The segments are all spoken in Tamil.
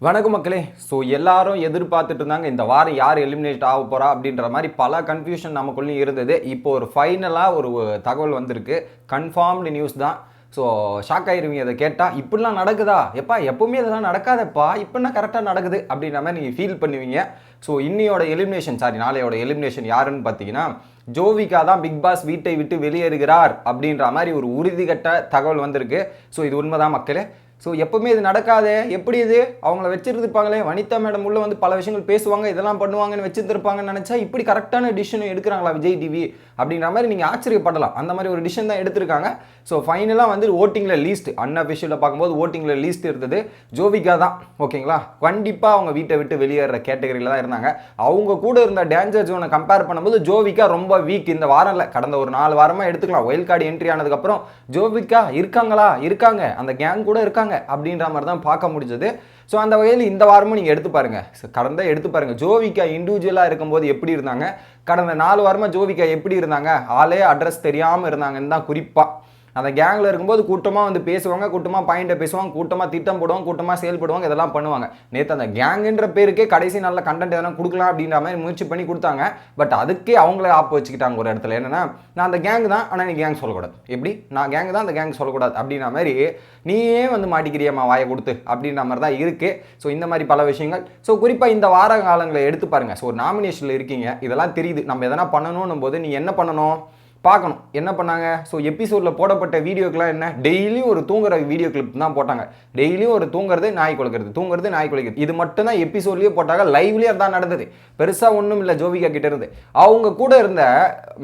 வணக்கம் மக்களே. ஸோ எல்லாரும் எதிர்பார்த்துட்டு இருந்தாங்க இந்த வாரம் யார் எலிமினேட் ஆக போகிறா அப்படின்ற மாதிரி பல கன்ஃபியூஷன் நமக்குள்ளேயும் இருந்தது. இப்போ ஒரு ஃபைனலாக ஒரு தகவல் வந்திருக்கு. கன்ஃபார்ம்டு நியூஸ் தான். ஸோ ஷாக் ஆயிருவீங்க இதை கேட்டால். இப்படிலாம் நடக்குதா எப்பா, எப்பவுமே இதெல்லாம் நடக்காதப்பா, இப்படின்னா கரெக்டாக நடக்குது அப்படின்ற மாதிரி நீங்கள் ஃபீல் பண்ணுவீங்க. ஸோ இன்னையோட எலிமினேஷன் நாளையோட எலிமினேஷன் யாருன்னு பார்த்தீங்கன்னா ஜோவிகா தான் பிக் பாஸ் வீட்டை விட்டு வெளியேறுகிறார் அப்படின்ற மாதிரி ஒரு உறுதிகட்ட தகவல் வந்திருக்கு. ஸோ இது உண்மைதான் மக்களே. ஸோ எப்பவுமே இது நடக்காதே, எப்படி இது அவங்கள வச்சுருந்துருப்பாங்களே, வனிதா மேடம் உள்ள வந்து பல விஷயங்கள் பேசுவாங்க, இதெல்லாம் பண்ணுவாங்கன்னு வச்சுருந்துருப்பாங்கன்னு நினச்சா இப்படி கரெக்டான டிசிஷன் எடுக்கிறாங்களா விஜய் டிவி அப்படின்ற மாதிரி நீங்கள் ஆச்சரியப்படலாம். அந்த மாதிரி ஒரு டிசிஷன் தான் எடுத்திருக்காங்க. ஸோ ஃபைனலாக வந்து ஓட்டிங்கில் லீஸ்ட் அன்அஃபிஷியலாக பார்க்கும்போது ஓட்டிங்கில் லீஸ்ட் இருந்தது ஜோவிகா தான். ஓகேங்களா, கண்டிப்பாக அவங்க வீட்டை விட்டு வெளியேற கேட்டகரியில் தான் இருந்தாங்க. அவங்க கூட இருந்த டேஞ்சர் ஜோனை கம்பேர் பண்ணும்போது ஜோவிகா ரொம்ப வீக். இந்த வாரம் இல்லை, கடந்த ஒரு 4 வாரமாக எடுத்துக்கலாம். ஒயில்ட் கார்டு என்ட்ரி ஆனதுக்கப்புறம் ஜோவிகா இருக்காங்களா, இருக்காங்க, அந்த கேங் கூட இருக்காங்க அப்படின்ற மாதிரி தான் பார்க்க முடிஞ்சது. ஸோ அந்த வகையில் இந்த வாரமும் நீங்கள் எடுத்து பாருங்கள் ஜோவிகா இண்டிவிஜுவலாக இருக்கும்போது எப்படி இருந்தாங்க, கடந்த 4 வாரமாக ஜோவிகா எப்படி இருந்தாங்க, ஆளே அட்ரஸ் தெரியாமல் இருந்தாங்கன்னு தான் குறிப்பாக. அந்த கேங்கில் இருக்கும்போது கூட்டமாக வந்து பேசுவாங்க, கூட்டமாக பாயிண்ட்டை பேசுவாங்க, கூட்டமாக திட்டம் போடுவாங்க, கூட்டமாக செயல்படுவாங்க, இதெல்லாம் பண்ணுவாங்க. நேற்று அந்த கேங்குன்ற பேருக்கே கடைசி நல்ல கண்டென்ட் எதனா கொடுக்கலாம் அப்படின்ற மாதிரி முயற்சி பண்ணி கொடுத்தாங்க. பட் அதுக்கே அவங்களே ஆப்பு வச்சுக்கிட்டாங்க ஒரு இடத்துல. என்னன்னா, நான் அந்த கேங்கு தான், ஆனால் நீ கேங் சொல்லக்கூடாது, எப்படி நான் கேங்கு தான் அந்த கேங் சொல்லக்கூடாது அப்படின்ற மாதிரி நீயே வந்து மாட்டிக்கிறியம்மா வாயை கொடுத்து அப்படின்ற மாதிரி தான் இருக்குது. ஸோ இந்த மாதிரி பல விஷயங்கள். ஸோ குறிப்பாக இந்த வார காலங்களை எடுத்து பாருங்கள். ஸோ ஒரு நாமினேஷனில் இருக்கீங்க, இதெல்லாம் தெரியுது. நம்ம எதனா பண்ணணும் போது நீங்கள் என்ன பண்ணணும் பார்க்கணும். என்ன பண்ணாங்க, ஸோ எபிசோடில் போடப்பட்ட வீடியோக்கெலாம் என்ன, டெய்லியும் ஒரு தூங்குற வீடியோ கிளிப் தான் போட்டாங்க. டெய்லியும் ஒரு தூங்குறது நாய் குலைக்கிறது. இது மட்டும் தான் எபிசோட்லேயே போட்டாங்க. லைவ்லேயே தான் நடந்தது. பெருசாக ஒன்றும் இல்லை ஜோவிகா கிட்ட இருந்து. அவங்க கூட இருந்த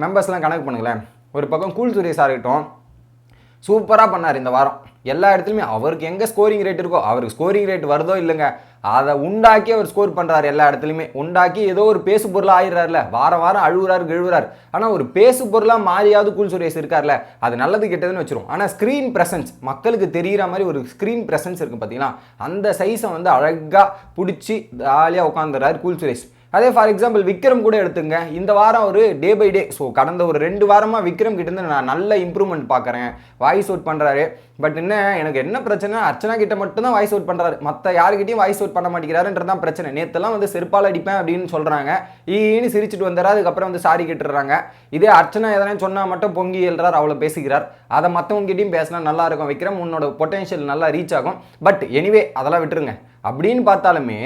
மெம்பர்ஸ்லாம் கணக்கு பண்ணுங்களேன். ஒரு பக்கம் கூல் சுரேஷ் இருக்கட்டும், சூப்பராக பண்ணார் இந்த வாரம். எல்லா இடத்துலையுமே அவருக்கு எங்கே ஸ்கோரிங் ரேட் இருக்கோ, அவருக்கு ஸ்கோரிங் ரேட் வருதோ இல்லைங்க, அதை உண்டாக்கி அவர் ஸ்கோர் பண்ணுறாரு. எல்லா இடத்துலையுமே உண்டாக்கி ஏதோ ஒரு பேசு பொருளாக ஆயிடுறாருல, வாரம் அழுகுறாரு. ஆனால் ஒரு பேசு பொருளாக மாறியாவது கூல் சுரேஷ் இருக்கார்ல, அது நல்லது கெட்டதுன்னு வச்சிரும். ஆனால் ஸ்க்ரீன் ப்ரெசன்ஸ், மக்களுக்கு தெரிகிற மாதிரி ஒரு ஸ்க்ரீன் ப்ரெசன்ஸ் இருக்குது பார்த்தீங்கன்னா, அந்த சைஸை வந்து அழகாக பிடிச்சி ஜாலியாக உட்காந்துறாரு கூல் சுரேஷ். அதே ஃபார் எக்ஸாம்பிள் விக்ரம் கூட எடுத்துங்க. இந்த வாரம் ஒரு டே பை டே, ஸோ கடந்த ஒரு 2 வாரமாக விக்ரம் கிட்டேருந்து நான் நல்ல இம்ப்ரூவ்மெண்ட் பார்க்குறேன். வாய்ஸ் அவுட் பண்ணுறாரு. பட் எனக்கு என்ன பிரச்சனை, அர்ச்சனா கிட்ட மட்டும் தான் வாய்ஸ் அவுட் பண்ணுறாரு, மற்ற யாருக்கிட்டையும் வாய்ஸ் அவுட் பண்ண மாட்டேங்கிறாருன்றது தான் பிரச்சனை. நேற்றுலாம் வந்து செருப்பால் அடிப்பேன் அப்படின்னு சொல்கிறாங்க, ஈன்னு சிரிச்சுட்டு வந்தார். அதுக்கப்புறம் வந்து சாரி கேட்டுறாங்க. இதே அர்ச்சனா எதனா சொன்னால் மட்டும் பொங்கி எழுறார், அவ்வளோ பேசிக்கிறார். அதை மற்றவங்ககிட்டையும் பேசினா நல்லா இருக்கும். விக்ரம் உன்னோட பொட்டன்ஷியல் நல்லா ரீச் ஆகும். பட் எனிவே அதெல்லாம் விட்டுருங்க. அப்படின்னு பார்த்தாலுமே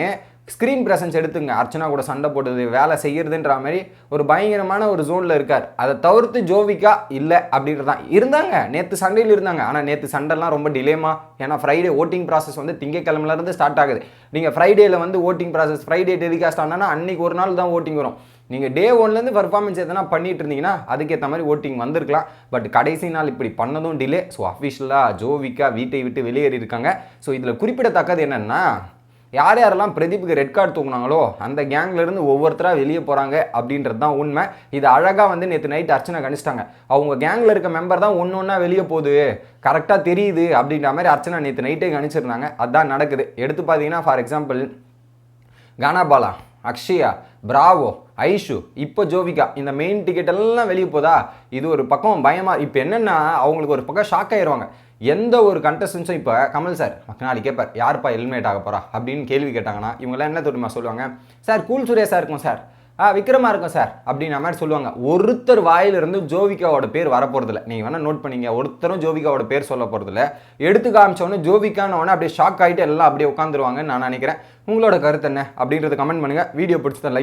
ஸ்க்ரீன் ப்ரெசன்ஸ் எடுத்துங்க. அர்ச்சனா கூட சண்டை போடுறது, வேலை செய்கிறதுன்ற மாதிரி ஒரு பயங்கரமான ஒரு ஜோனில் இருக்கார். அதை தவிர்த்து ஜோவிகா இல்லை அப்படின்றதான் இருந்தாங்க. நேற்று சண்டையில் இருந்தாங்க. ஆனால் நேற்று சண்டைலாம் ரொம்ப டிலேமா. ஏன்னா ஃப்ரைடே ஓட்டிங் ப்ராசஸ் வந்து திங்கக்கிழமையிலேருந்து ஸ்டார்ட் ஆகுது. நீங்கள் ஃப்ரைடேயில் வந்து ஓட்டிங் ப்ராசஸ் ஃப்ரைடே டெலிகாஸ்ட் ஆனால் அன்றைக்கி ஒரு நாள் தான் ஓட்டிங் வரும். நீங்கள் டே 1லேருந்து பர்ஃபார்மன்ஸ் எதனா பண்ணிட்டு இருந்தீங்கன்னா அதுக்கேற்ற மாதிரி ஓட்டிங் வந்திருக்கலாம். பட் கடைசி நாள் இப்படி பண்ணதும் டிலே. ஸோ அஃபிஷியலாக ஜோவிகா வீட்டை விட்டு வெளியேறி இருக்காங்க. ஸோ இதில் குறிப்பிடத்தக்கது என்னென்னா, யாரெல்லாம் பிரதீப்புக்கு ரெட் கார்டு தூக்குனாங்களோ அந்த கேங்லேருந்து ஒவ்வொருத்தராக வெளியே போகிறாங்க அப்படின்றது தான் உண்மை. இது அழகாக வந்து நேற்று நைட் அர்ச்சனை கணிச்சிட்டாங்க. அவங்க கேங்கில் இருக்க மெம்பர் தான் ஒன்றா வெளியே போகுது, கரெக்டாக தெரியுது அப்படின்ற மாதிரி அர்ச்சனா நேற்று நைட்டே கணிச்சிருந்தாங்க. அதுதான் நடக்குது. எடுத்து பார்த்தீங்கன்னா for example Gana Bala, Akshaya, Bravo, Aishu, இப்போ ஜோவிகா, இந்த மெயின் டிக்கெட் எல்லாம் வெளியே போதா. இது ஒரு பக்கம் பயமாக. இப்போ என்னென்னா அவங்களுக்கு ஒரு பக்கம் ஷாக் ஆயிடுவாங்க. எந்த ஒரு கண்டஸ்டன்ஸும் இப்போ கமல் சார் நாளைக்கு கேட்பார், யாருப்பா எலிமினேட் ஆக போகிறா அப்படின்னு கேள்வி கேட்டாங்கன்னா இவங்கெல்லாம் என்ன தெரியுமா சொல்லுவாங்க, சார் கூல் சுரேஷாக இருக்கும் சார், விக்ரமா இருக்கும் சார் அப்படின்ற மாதிரி சொல்லுவாங்க. ஒருத்தர் வாயிலிருந்து ஜோவிகாவோட பேர் வரப்போகிறதில்ல. நீங்கள் வேணால் நோட் பண்ணிங்க, ஒருத்தரும் ஜோவிகாவோட பேர் சொல்ல போகிறதில்ல. எடுத்து காமிச்சோன்னே ஜோவிகான்னு அப்படியே ஷாக் ஆகிட்டு எல்லாம் அப்படியே உட்காந்துருவாங்கன்னு நான் நினைக்கிறேன். உங்களோட கருத்து என்ன அப்படின்றத கமெண்ட் பண்ணுங்கள். வீடியோ பிடிச்சதை லைக்